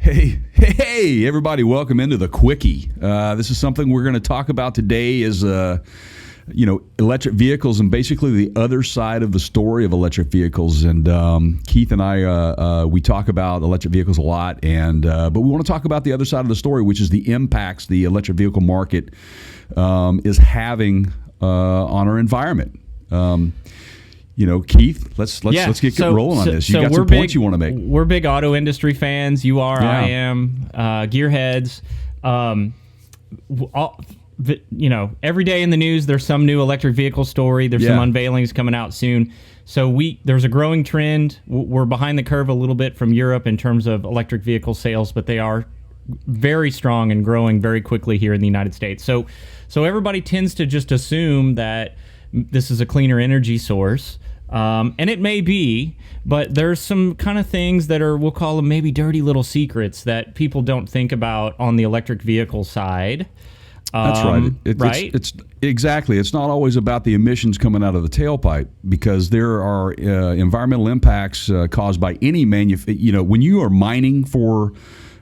Hey, everybody, welcome into the Quickie. This is something we're going to talk about today is, electric vehicles and basically the other side of the story of electric vehicles. And Keith and I, we talk about electric vehicles a lot, but we want to talk about the other side of the story, which is the impacts the electric vehicle market is having on our environment. Keith, let's get rolling on this. You got some points you want to make. We're big auto industry fans. You are, I am. Gearheads. Every day in the news, there's some new electric vehicle story. There's some unveilings coming out soon. So there's a growing trend. We're behind the curve a little bit from Europe in terms of electric vehicle sales, but they are very strong and growing very quickly here in the United States. So everybody tends to just assume that this is a cleaner energy source. And it may be, but there's some kind of things that are, we'll call them maybe dirty little secrets that people don't think about on the electric vehicle side. That's right. It's exactly. It's not always about the emissions coming out of the tailpipe, because there are environmental impacts caused by any when you are mining for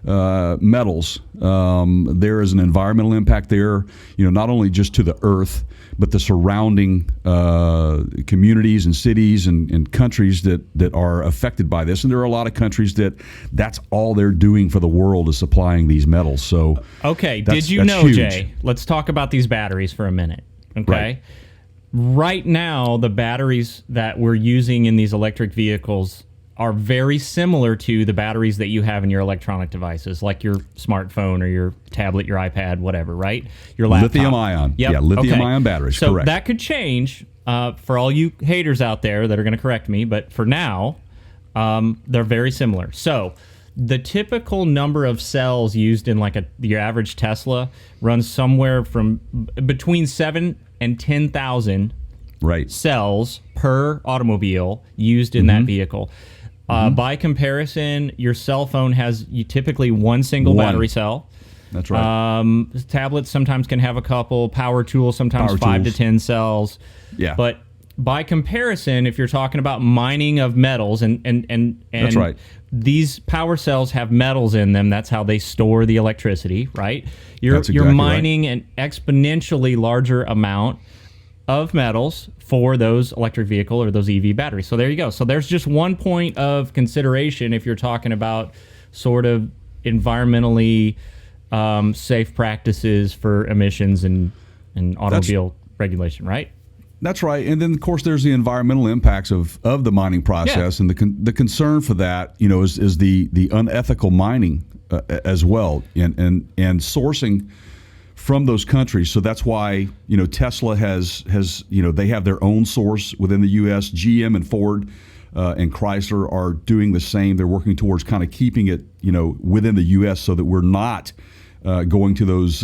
metals, there is an environmental impact there, not only just to the earth, but the surrounding communities and cities and countries that are affected by this. And there are a lot of countries that's all they're doing for the world is supplying these metals. So, okay, did you know, huge. Jay? Let's talk about these batteries for a minute. Okay, right now the batteries that we're using in these electric vehicles are very similar to the batteries that you have in your electronic devices, like your smartphone or your tablet, your iPad, whatever, right? Your laptop. Lithium-ion. Yep. Yeah, lithium-ion batteries, so correct. That could change for all you haters out there that are going to correct me, but for now, they're very similar. So the typical number of cells used in your average Tesla runs somewhere from between 7 and 10,000 cells per automobile used in that vehicle. By comparison, your cell phone has typically one single battery cell. That's right. Tablets sometimes can have a couple. Power tools sometimes 5 to 10 cells. Yeah. But by comparison, if you're talking about mining of metals and that's right. These power cells have metals in them. That's how they store the electricity, right? You're mining an exponentially larger amount of metals for those electric vehicle or those EV batteries. So there you go. So there's just one point of consideration if you're talking about sort of environmentally safe practices for emissions and automobile regulation, right? That's right. And then, of course, there's the environmental impacts of the mining process. And the concern for that, is the unethical mining as well and sourcing from those countries. So that's why, Tesla has they have their own source within the U.S. GM and Ford and Chrysler are doing the same. They're working towards kind of keeping it, within the U.S. so that we're not going to those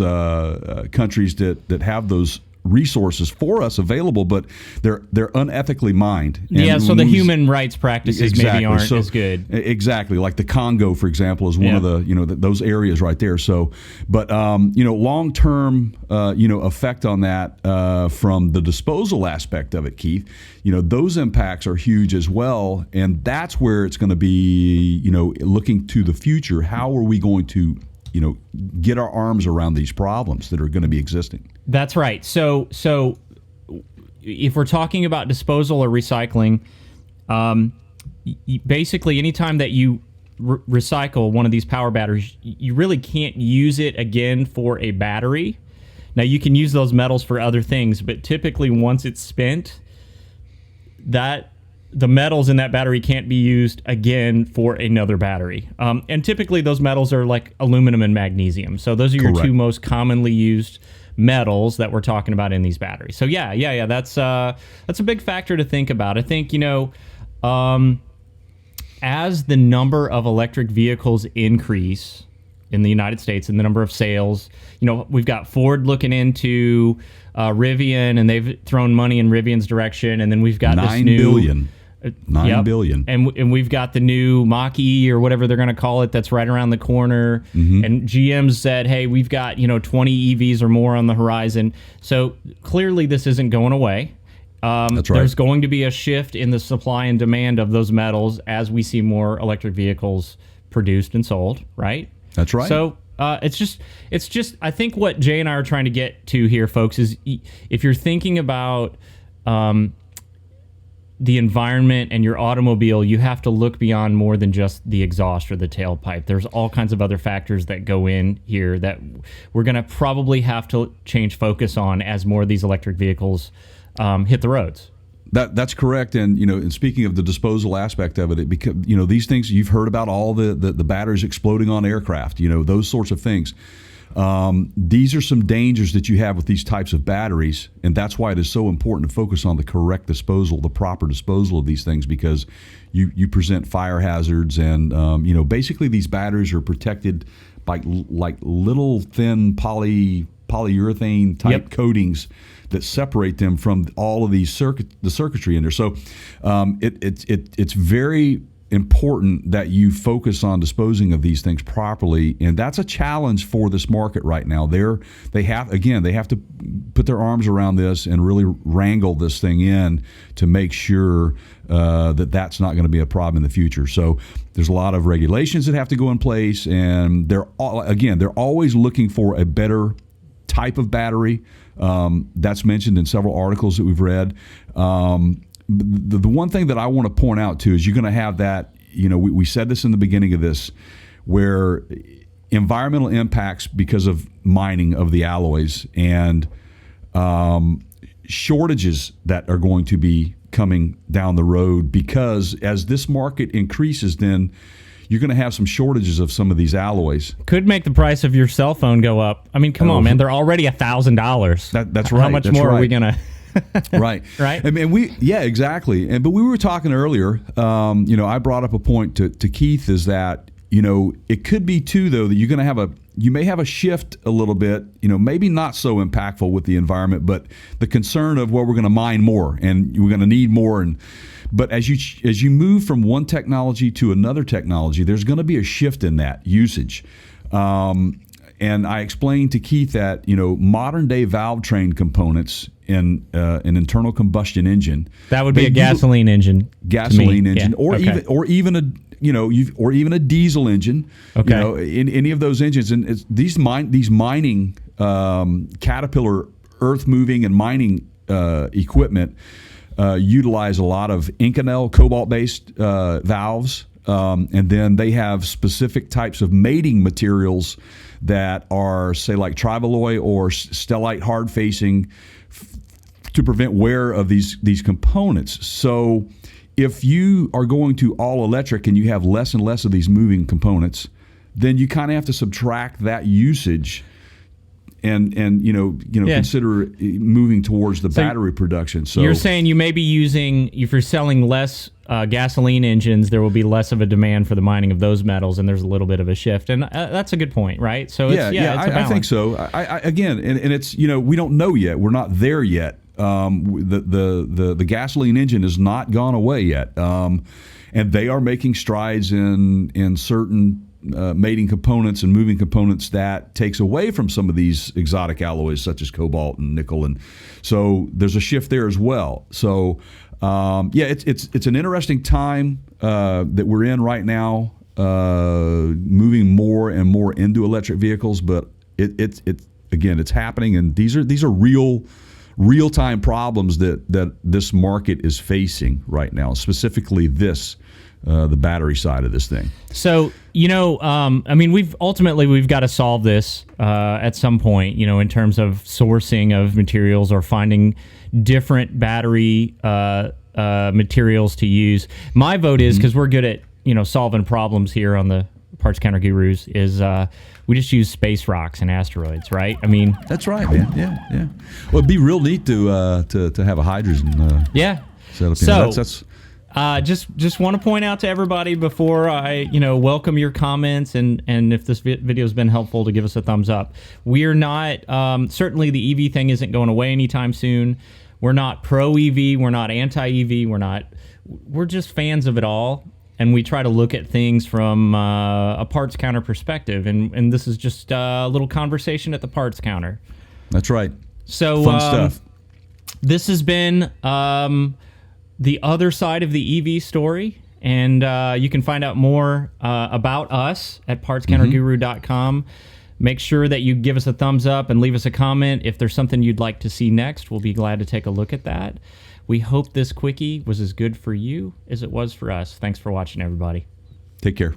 countries that have those resources for us available, but they're unethically mined. And so the human rights practices maybe aren't as good. Exactly, like the Congo, for example, is one of the those areas right there. So, but long term effect on that from the disposal aspect of it, Keith. Those impacts are huge as well, and that's where it's going to be. Looking to the future, how are we going to get our arms around these problems that are going to be existing? That's right. So if we're talking about disposal or recycling, basically anytime that you recycle one of these power batteries, you really can't use it again for a battery. Now, you can use those metals for other things, but typically once it's spent, the metals in that battery can't be used again for another battery. And typically those metals are like aluminum and magnesium. So those are your two most commonly used metals that we're talking about in these batteries. So yeah, that's a big factor to think about. I think, as the number of electric vehicles increase in the United States and the number of sales, we've got Ford looking into Rivian, and they've thrown money in Rivian's direction. And then we've got this new $9 billion. And we've got the new Mach-E or whatever they're going to call it that's right around the corner. And GM's said, hey, we've got 20 EVs or more on the horizon. So clearly this isn't going away. That's right. There's going to be a shift in the supply and demand of those metals as we see more electric vehicles produced and sold, right? That's right. So it's just. I think what Jay and I are trying to get to here, folks, is if you're thinking about the environment and your automobile, you have to look beyond more than just the exhaust or the tailpipe. There's all kinds of other factors that go in here that we're going to probably have to change focus on as more of these electric vehicles hit the roads. That's correct, and and speaking of the disposal aspect of it, because these things you've heard about, all the batteries exploding on aircraft, those sorts of things. These are some dangers that you have with these types of batteries, and that's why it is so important to focus on the correct disposal, the proper disposal of these things, because you present fire hazards, and basically these batteries are protected by like little thin polyurethane type coatings that separate them from all of these the circuitry in there. So it's very important that you focus on disposing of these things properly, and that's a challenge for this market right now. They have to put their arms around this and really wrangle this thing in to make sure that that's not going to be a problem in the future. So there's a lot of regulations that have to go in place, and they're always looking for a better type of battery. That's mentioned in several articles that we've read. The one thing that I want to point out too is you're going to have that, we said this in the beginning of this, where environmental impacts because of mining of the alloys and shortages that are going to be coming down the road, because as this market increases, then you're going to have some shortages of some of these alloys. Could make the price of your cell phone go up. I mean, come on, man. They're already $1,000. That's right. How much more are we going to... Right. Right. I mean, exactly. But we were talking earlier, I brought up a point to Keith, is that, it could be too, though, that you're going to you may have a shift a little bit, maybe not so impactful with the environment, but the concern of, well, we're going to mine more and we're going to need more. But as you move from one technology to another technology, there's going to be a shift in that usage. And I explained to Keith that, modern day valve train components in an internal combustion engine, that would be a gasoline engine, or even a diesel engine. Okay. In any of those engines, and these mining Caterpillar earth moving and mining equipment utilize a lot of Inconel cobalt based valves, and then they have specific types of mating materials that are, say, like Trivaloy or Stellite hard facing to prevent wear of these components. So if you are going to all electric and you have less and less of these moving components, then you kind of have to subtract that usage and consider moving towards the battery production. So you're saying you may be using, if you're selling less gasoline engines, there will be less of a demand for the mining of those metals, and there's a little bit of a shift, and that's a good point, right? So I think so. Again, it's we don't know yet. We're not there yet. The gasoline engine has not gone away yet, and they are making strides in certain mating components and moving components that takes away from some of these exotic alloys such as cobalt and nickel, and so there's a shift there as well. So it's an interesting time that we're in right now, moving more and more into electric vehicles, but it's happening, and these are real-time problems that this market is facing right now, specifically the battery side of this thing. So, we've got to solve this at some point, in terms of sourcing of materials or finding different battery materials to use. My vote is, because we're good at, solving problems here on the Parts Counter Gurus, is we just use space rocks and asteroids, right? I mean, that's right, man. Yeah. Well, it'd be real neat to have a hydrogen setup. So that's just want to point out to everybody before I welcome your comments, and if this video has been helpful, to give us a thumbs up. We are not certainly the EV thing isn't going away anytime soon. We're not pro EV. We're not anti EV. We're just fans of it all. And we try to look at things from a parts counter perspective. And this is just a little conversation at the parts counter. That's right. So fun stuff. This has been the other side of the EV story. And you can find out more about us at partscounterguru.com. Make sure that you give us a thumbs up and leave us a comment. If there's something you'd like to see next, we'll be glad to take a look at that. We hope this quickie was as good for you as it was for us. Thanks for watching, everybody. Take care.